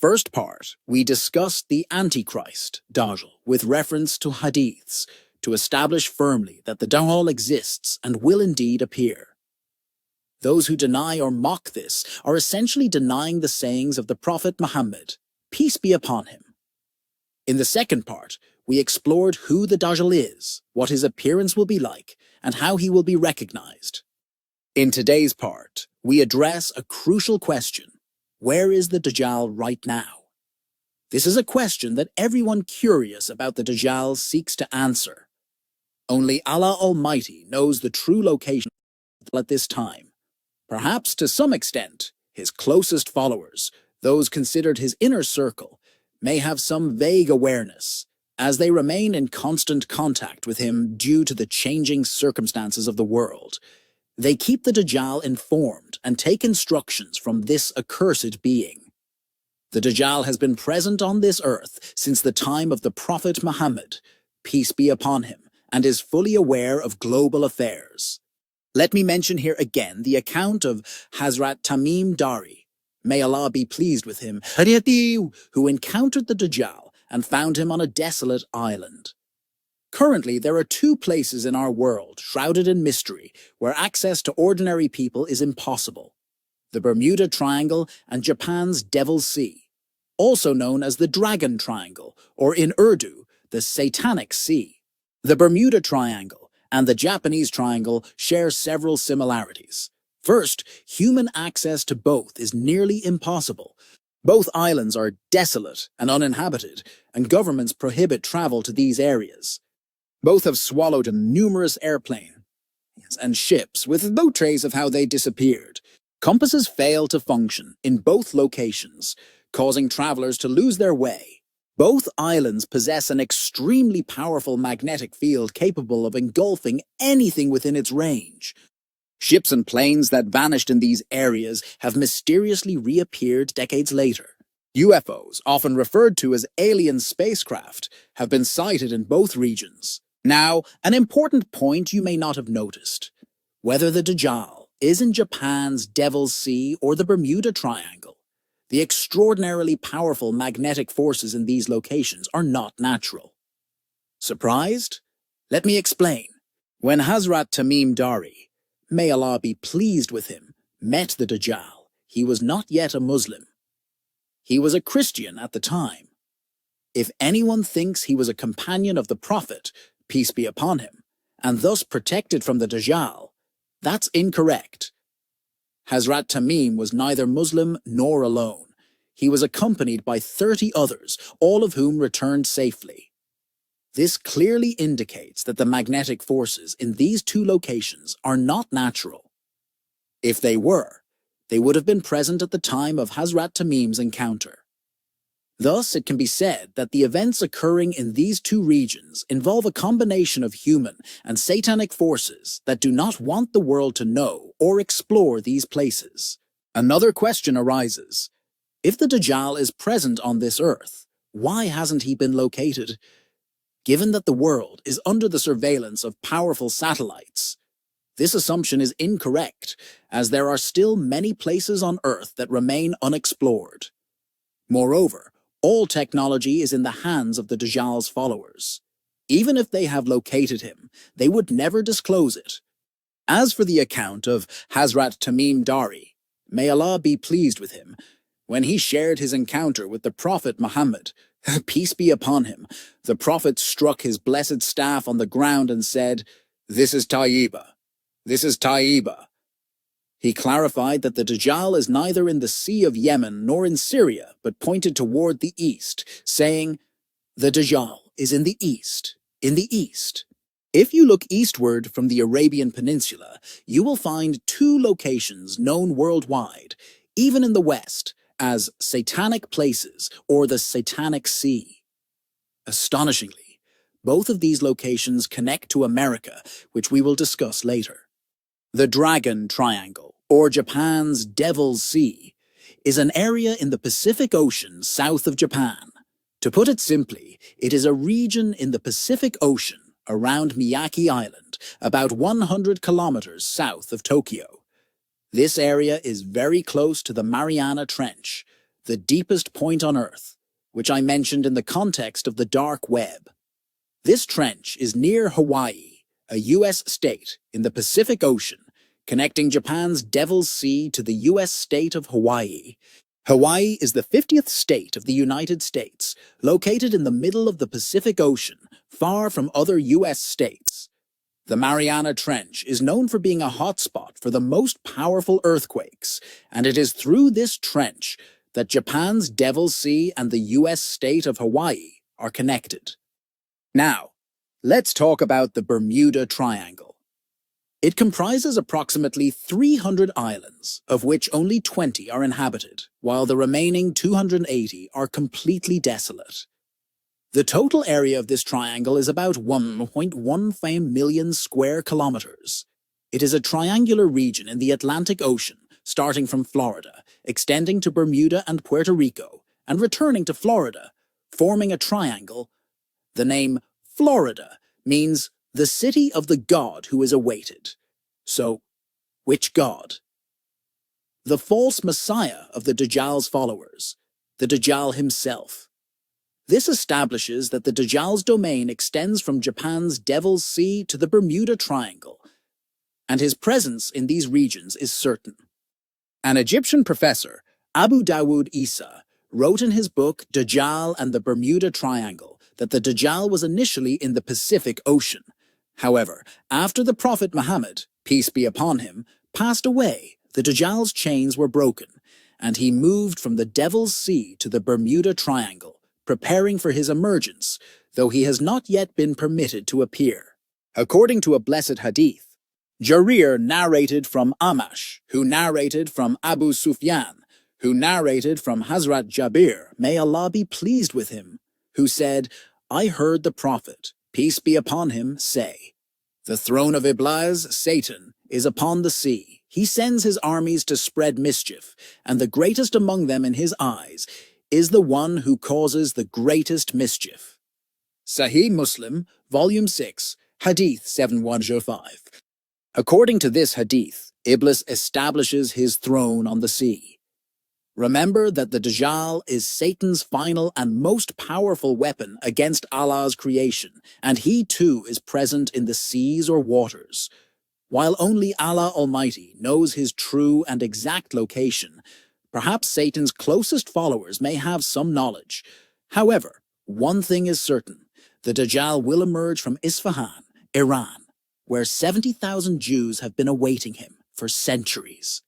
First part, we discussed the Antichrist, Dajjal, with reference to Hadiths, to establish firmly that the Dajjal exists and will indeed appear. Those who deny or mock this are essentially denying the sayings of the Prophet Muhammad, peace be upon him. In the second part, we explored who the Dajjal is, what his appearance will be like, and how he will be recognized. In today's part, we address a crucial question. Where is the Dajjal right now? This is a question that everyone curious about the Dajjal seeks to answer. Only Allah Almighty knows the true location at this time. Perhaps to some extent, his closest followers, those considered his inner circle, may have some vague awareness, as they remain in constant contact with him due to the changing circumstances of the world. They keep the Dajjal informed and take instructions from this accursed being. The Dajjal has been present on this earth since the time of the Prophet Muhammad, peace be upon him, and is fully aware of global affairs. Let me mention here again the account of Hazrat Tamim Dari, may Allah be pleased with him, who encountered the Dajjal and found him on a desolate island. Currently, there are two places in our world, shrouded in mystery, where access to ordinary people is impossible: the Bermuda Triangle and Japan's Devil's Sea, also known as the Dragon Triangle, or in Urdu, the Satanic Sea. The Bermuda Triangle and the Japanese Triangle share several similarities. First, human access to both is nearly impossible. Both islands are desolate and uninhabited, and governments prohibit travel to these areas. Both have swallowed numerous airplanes and ships with no trace of how they disappeared. Compasses fail to function in both locations, causing travelers to lose their way. Both islands possess an extremely powerful magnetic field capable of engulfing anything within its range. Ships and planes that vanished in these areas have mysteriously reappeared decades later. UFOs, often referred to as alien spacecraft, have been sighted in both regions. Now, an important point you may not have noticed. Whether the Dajjal is in Japan's Devil's Sea or the Bermuda Triangle, the extraordinarily powerful magnetic forces in these locations are not natural. Surprised? Let me explain. When Hazrat Tamim Dari, may Allah be pleased with him, met the Dajjal, he was not yet a Muslim. He was a Christian at the time. If anyone thinks he was a companion of the Prophet, peace be upon him, and thus protected from the Dajjal, that's incorrect. Hazrat Tamim was neither Muslim nor alone. He was accompanied by 30 others, all of whom returned safely. This clearly indicates that the magnetic forces in these two locations are not natural. If they were, they would have been present at the time of Hazrat Tamim's encounter. Thus, it can be said that the events occurring in these two regions involve a combination of human and satanic forces that do not want the world to know or explore these places. Another question arises. If the Dajjal is present on this earth, why hasn't he been located? Given that the world is under the surveillance of powerful satellites, this assumption is incorrect, as there are still many places on Earth that remain unexplored. Moreover, all technology is in the hands of the Dajjal's followers. Even if they have located him, they would never disclose it. As for the account of Hazrat Tamim Dari, may Allah be pleased with him, when he shared his encounter with the Prophet Muhammad, peace be upon him, the Prophet struck his blessed staff on the ground and said, "This is Tayyiba. This is Tayyiba." He clarified that the Dajjal is neither in the Sea of Yemen nor in Syria, but pointed toward the east, saying, "The Dajjal is in the east, in the east." If you look eastward from the Arabian Peninsula, you will find two locations known worldwide, even in the West, as Satanic Places or the Satanic Sea. Astonishingly, both of these locations connect to America, which we will discuss later. The Dragon Triangle, or Japan's Devil's Sea, is an area in the Pacific Ocean south of Japan. To put it simply, it is a region in the Pacific Ocean around Miyake Island, about 100 kilometers south of Tokyo. This area is very close to the Mariana Trench, the deepest point on Earth, which I mentioned in the context of the dark web. This trench is near Hawaii, a U.S. state in the Pacific Ocean, connecting Japan's Devil's Sea to the U.S. state of Hawaii. Hawaii is the 50th state of the United States, located in the middle of the Pacific Ocean, far from other U.S. states. The Mariana Trench is known for being a hotspot for the most powerful earthquakes, and it is through this trench that Japan's Devil's Sea and the U.S. state of Hawaii are connected. Now, let's talk about the Bermuda Triangle. It comprises approximately 300 islands, of which only 20 are inhabited, while the remaining 280 are completely desolate. The total area of this triangle is about 1.15 million square kilometers. It is a triangular region in the Atlantic Ocean, starting from Florida, extending to Bermuda and Puerto Rico, and returning to Florida, forming a triangle. The name Florida means the city of the god who is awaited. So, which god? The false messiah of the Dajjal's followers, the Dajjal himself. This establishes that the Dajjal's domain extends from Japan's Devil's Sea to the Bermuda Triangle, and his presence in these regions is certain. An Egyptian professor, Abu Dawood Isa, wrote in his book Dajjal and the Bermuda Triangle that the Dajjal was initially in the Pacific Ocean. However, after the Prophet Muhammad, peace be upon him, passed away, the Dajjal's chains were broken, and he moved from the Devil's Sea to the Bermuda Triangle, preparing for his emergence, though he has not yet been permitted to appear. According to a blessed Hadith, Jarir narrated from Amash, who narrated from Abu Sufyan, who narrated from Hazrat Jabir, may Allah be pleased with him, who said, I heard the Prophet, peace be upon him, say, the throne of Iblis, Satan, is upon the sea. He sends his armies to spread mischief, and the greatest among them in his eyes is the one who causes the greatest mischief. Sahih Muslim, Volume 6, Hadith 7105. According to this hadith, Iblis establishes his throne on the sea. Remember that the Dajjal is Satan's final and most powerful weapon against Allah's creation, and he too is present in the seas or waters. While only Allah Almighty knows his true and exact location, perhaps Satan's closest followers may have some knowledge. However, one thing is certain, the Dajjal will emerge from Isfahan, Iran, where 70,000 Jews have been awaiting him for centuries.